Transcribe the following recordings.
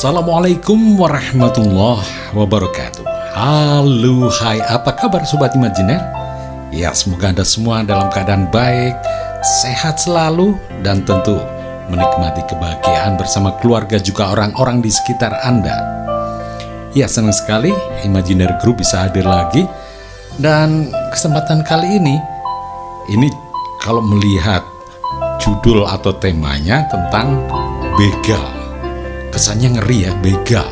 Assalamualaikum warahmatullahi wabarakatuh. Halo, hai, apa kabar Sobat Imajiner? Ya, semoga Anda semua dalam keadaan baik, sehat selalu, dan tentu menikmati kebahagiaan bersama keluarga juga orang-orang di sekitar Anda. Ya, senang sekali Imajiner Group bisa hadir lagi. Dan kesempatan kali ini kalau melihat judul atau temanya tentang begal, kesannya ngeri ya, begal.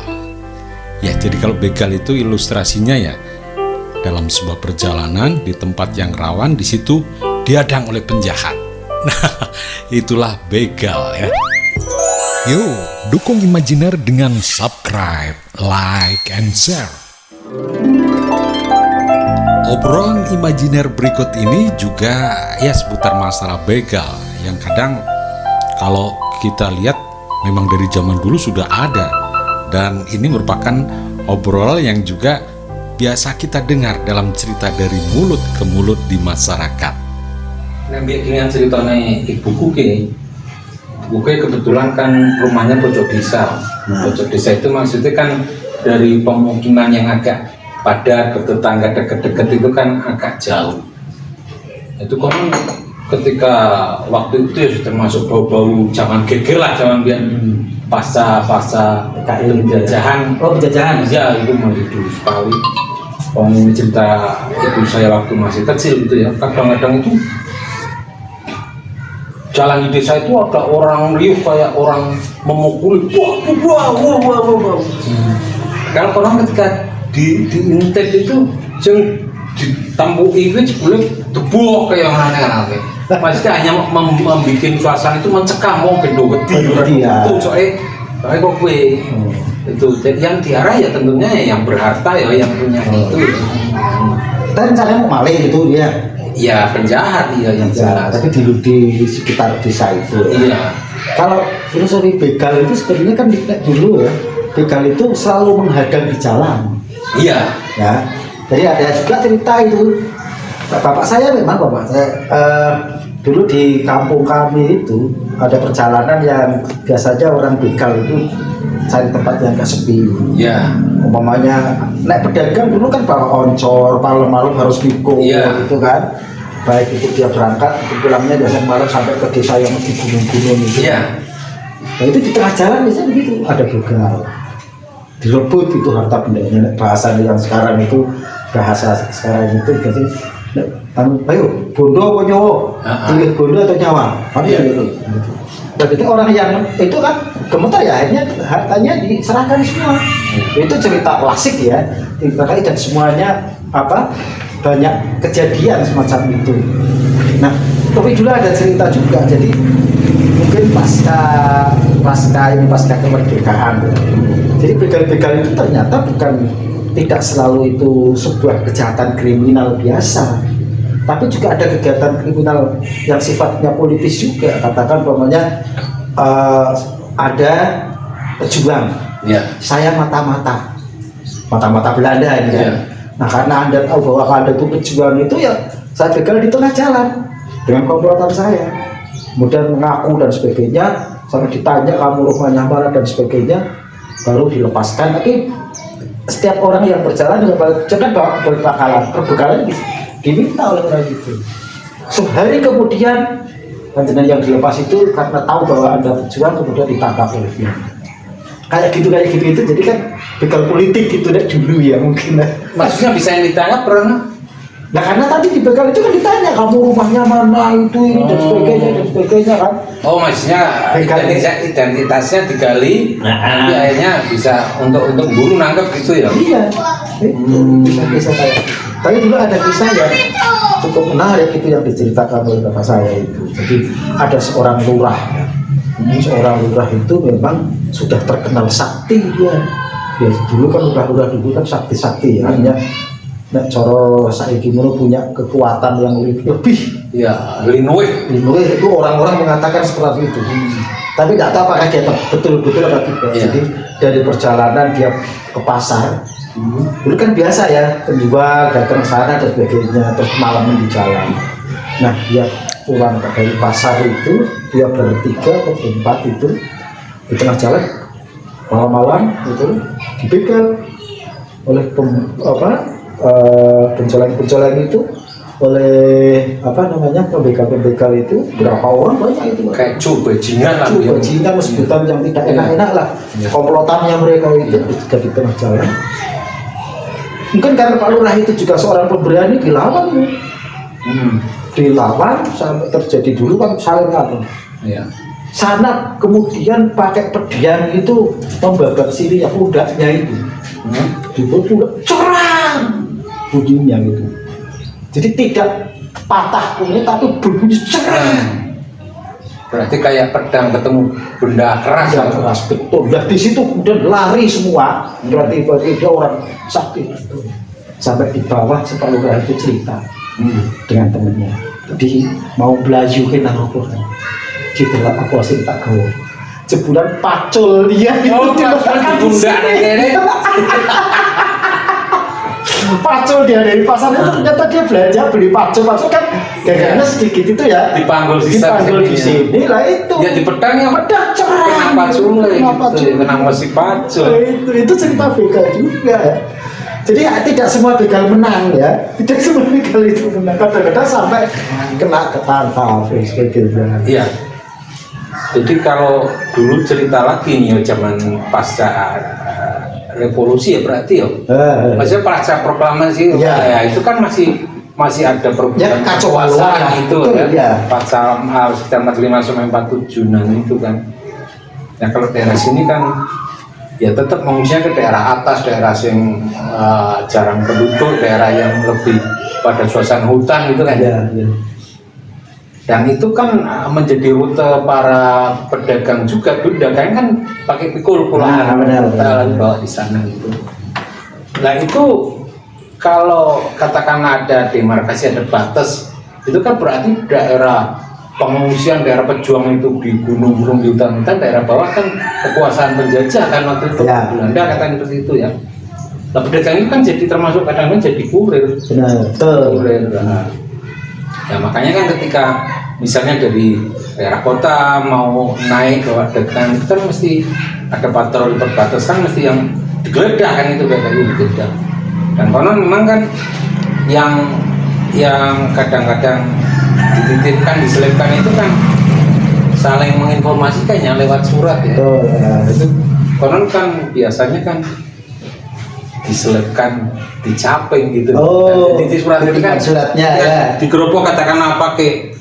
Ya, jadi kalau begal itu ilustrasinya ya dalam sebuah perjalanan di tempat yang rawan, di situ dihadang oleh penjahat. Nah, itulah begal ya. Yuk, dukung Imajiner dengan subscribe, like, and share. Obrolan Imajiner berikut ini juga ya seputar masalah begal yang kadang kalau kita lihat memang dari zaman dulu sudah ada, dan ini merupakan obrolan yang juga biasa kita dengar dalam cerita dari mulut ke mulut di masyarakat. Nambah dengan ceritanya ibuku kebetulan kan rumahnya pojok desa. Pojok desa itu maksudnya kan dari pemukiman yang agak padat ke tetangga deket-deket itu kan agak jauh. Itu kan ketika waktu itu ya sudah masuk bau-bau zaman geger lah, zaman biar pasca penjajahan. Penjajahan ya, itu masih dulu sekali. Kalau ini cerita ibu saya waktu masih kecil gitu ya, kadang-kadang itu jalan di desa itu ada orang riuh kayak orang memukul, wah. Kalau orang ketika diintip itu ditambuki itu sebelum debuh kayak aneh-aneh. Maksudnya hanya membuat suasana itu mencekam, mau bendo wedi itu soalnya kok kue itu yang diarah ya tentunya yang berharta ya, yang punya itu. Tapi rencananya mau maling gitu ya? Ya penjahat ya yang jelas. Tapi di sekitar desa itu. Iya. Kalau filosofi begal itu sebenarnya kan dulu ya, begal itu selalu menghadang di jalan. Iya. Ya. Jadi ada juga cerita itu. Bapak saya dulu di kampung kami itu ada perjalanan yang biasanya orang begal itu cari tempat yang agak sepi. Ya. Umpamanya naik pedagang dulu kan bawa oncor, malam-malam harus pikul gitu kan. Baik itu dia berangkat, pulangnya biasanya malam sampai ke desa yang di gunung-gunung itu. Iya. Nah itu di tengah jalan biasanya begitu, ada begal. Direbut itu harta bendanya. Bahasa yang sekarang itu biasanya ayo bondo apa nyawa, pilih bondo atau nyawa, gitu. Dan itu orang yang itu kan gemetar ya, akhirnya hartanya diserahkan semua. Itu cerita klasik ya, dipakai dan semuanya banyak kejadian semacam itu. Nah, tapi dulu ada cerita juga, jadi mungkin pasca kemerdekaan. Jadi begal-begal itu ternyata tidak selalu itu sebuah kejahatan kriminal biasa, tapi juga ada kegiatan kriminal yang sifatnya politis juga. Katakan umpamanya ada pejuang, saya mata-mata Belanda ini kan. Nah karena Anda tahu bahwa Anda itu pejuang itu ya, saya begal di tengah jalan dengan komplotan saya, kemudian mengaku dan sebagainya, sampai ditanya kamu rumahnya mana dan sebagainya, baru dilepaskan. Tapi setiap orang yang berjalan jangan bawa perbekalan diminta oleh orang itu. Sehari kemudian panjenengan yang dilepas itu karena tahu bahwa Anda berjuang, kemudian ditangkap oleh dia. Kayak gitu itu, jadi kan begal politik gitu deh dulu ya mungkin. Maksudnya bisa yang ditangkap pernah? Nah karena tadi di begal itu kan ditanya kamu rumahnya mana itu ini dan sebagainya kan. Oh maksudnya identitasnya digali, nanti akhirnya bisa untuk buru nangkep gitu ya? Iya, bisa kayak. Tapi dulu ada kisah yang cukup menarik itu yang diceritakan oleh bapak saya itu. Jadi ada seorang lurah. Seorang lurah itu memang sudah terkenal sakti dia. Ya dulu kan lurah dulu kan sakti ya, hanya coro saiki mono punya kekuatan yang lebih. Ya, linwe itu orang-orang mengatakan seperti itu. Tapi nggak tahu apakah dia betul-betul atau tidak. Jadi dari perjalanan dia ke pasar. Dulu kan biasa ya, penjual datang sana dan sebagainya, terus malam di jalan. Nah dia pulang dari pasar itu, dia bertiga atau berempat itu di tengah jalan malam-malam itu dibegal oleh pencoleng itu, oleh pembegal itu berapa orang banyak itu kayak bajingan lah, bajingan sebutan yang tidak enak-enak lah, komplotannya mereka itu ketika di tengah jalan. Mungkin karena Pak Lurah itu juga seorang pemberani, dilawan dilawan sampai terjadi dulu kan saling apa sana, kemudian pakai pedang itu membakar sini ya pundaknya itu dipukul cerang bunyinya gitu. Jadi tidak patah punya tapi berbunyi cerang. Berarti kayak pedang ketemu benda keras. Ya, keras betul. Dan di situ kemudian lari semua. Berarti dia orang sakti. Sampai di bawah Pak Lurah itu cerita dengan temennya. Jadi mau belajukin apa kan? Gitu lah aku asing tak gawe. Jebulan pacul dia itu diletakkan di sini. Pacul dia dari pasar itu ternyata dia belanja beli pacul kan gagangnya sedikit itu ya dipanggul di sini lah itu ya di pedang yang pedang cerah kena pacul kena masih pacul itu cerita begal juga ya. Jadi tidak semua begal menang ya, tidak semua begal itu menang, kadang-kadang sampai kena ketangkap kayak gitu. Iya. Jadi kalau dulu cerita lagi nih zaman pasca revolusi ya berarti ya. Maksudnya pasca proklamasi ya itu kan masih ada perubahan kekuasaan itu ya. Pasca sekitar 45 sampai 47 itu kan. Ya kalau daerah sini kan ya tetap mengungsinya ke daerah atas, daerah yang jarang penduduk, daerah yang lebih pada suasana hutan gitu kan. Dan itu kan menjadi rute para pedagang juga, dagang kan pakai pikul pulang bawa di sana gitu. Nah itu kalau katakan ada demarkasi, ada batas, itu kan berarti daerah pengungsian, daerah pejuang itu di gunung-gunung, di hutan-hutan, daerah bawah kan kekuasaan penjajah kan waktu itu Belanda katanya seperti itu ya. Nah pedagang itu kan jadi termasuk kadang-kadang jadi kurir. Kurir. Ya makanya kan ketika misalnya dari daerah kota mau naik ke dagang itu kan mesti ada patroli perbatasan, mesti yang digeledah kan itu kayak tadi digeledah. Dan konon memang kan yang kadang-kadang dititipkan, diselipkan itu kan saling menginformasikannya lewat surat ya. Itu konon kan biasanya kan diselipkan di caping gitu. Jadi surat itu kan suratnya ya. Digerobok katakanlah pakai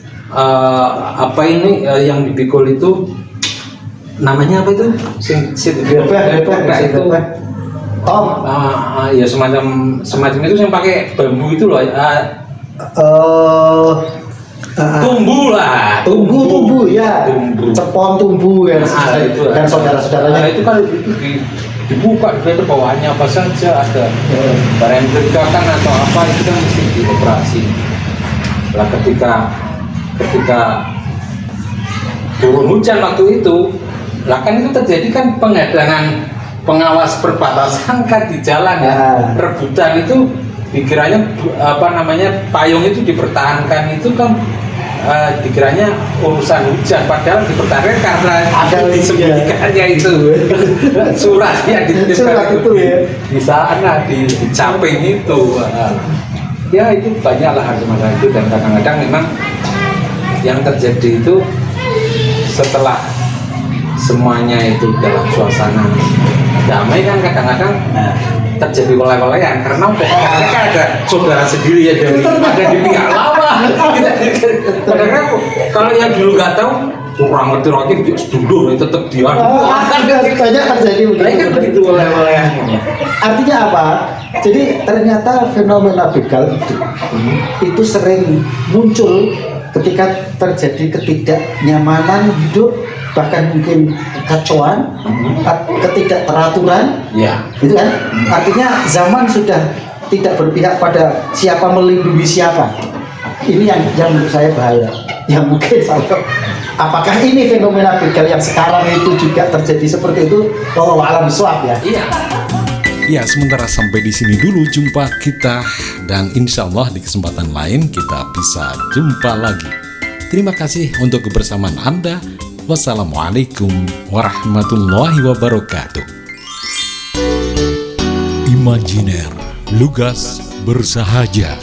apa ini yang dipikul itu namanya apa itu? Itu ya semacam itu yang pakai bambu itu loh. Tumbu ya. Cepon tumbu ya. Dan saudara-saudaranya itu kan dibuka itu bawaannya apa saja, ada barang gergakan atau apa itu kan mesti dioperasi. Lah ketika turun hujan waktu itu, lah kan itu terjadi kan penghadangan pengawas perbatasan kan di jalan ya, rebutan itu dikiranya payung itu dipertahankan itu kan dikiranya urusan hujan, padahal dipertahankan karena ada disembunyikannya itu surat yang dititipkan itu di sana di caping itu. Ya itu banyaklah masalah itu, dan kadang-kadang memang yang terjadi itu setelah semuanya itu dalam suasana damai kan kadang-kadang terjadi oleh-olehan karena mereka ada saudara sendiri ya dari ada di pihak lawan. Kadang-kadang kalau yang dulu nggak tahu kurang ngerti roti dia dulu tetap dia. Banyak terjadi begitu oleh-olehannya. Artinya apa? Jadi ternyata fenomena begal itu sering muncul ketika terjadi ketidaknyamanan hidup, bahkan mungkin kekacauan, ketidakteraturan, gitu kan? Artinya zaman sudah tidak berpihak pada siapa melindungi siapa. Ini yang menurut saya bahaya. Yang mungkin apakah ini fenomena begal yang sekarang itu juga terjadi seperti itu? Wallahu a'lam bishawab ya. Ya, sementara sampai di sini dulu jumpa kita, dan insya Allah di kesempatan lain kita bisa jumpa lagi. Terima kasih untuk kebersamaan Anda Wassalamualaikum warahmatullahi wabarakatuh. Imajiner, lugas bersahaja.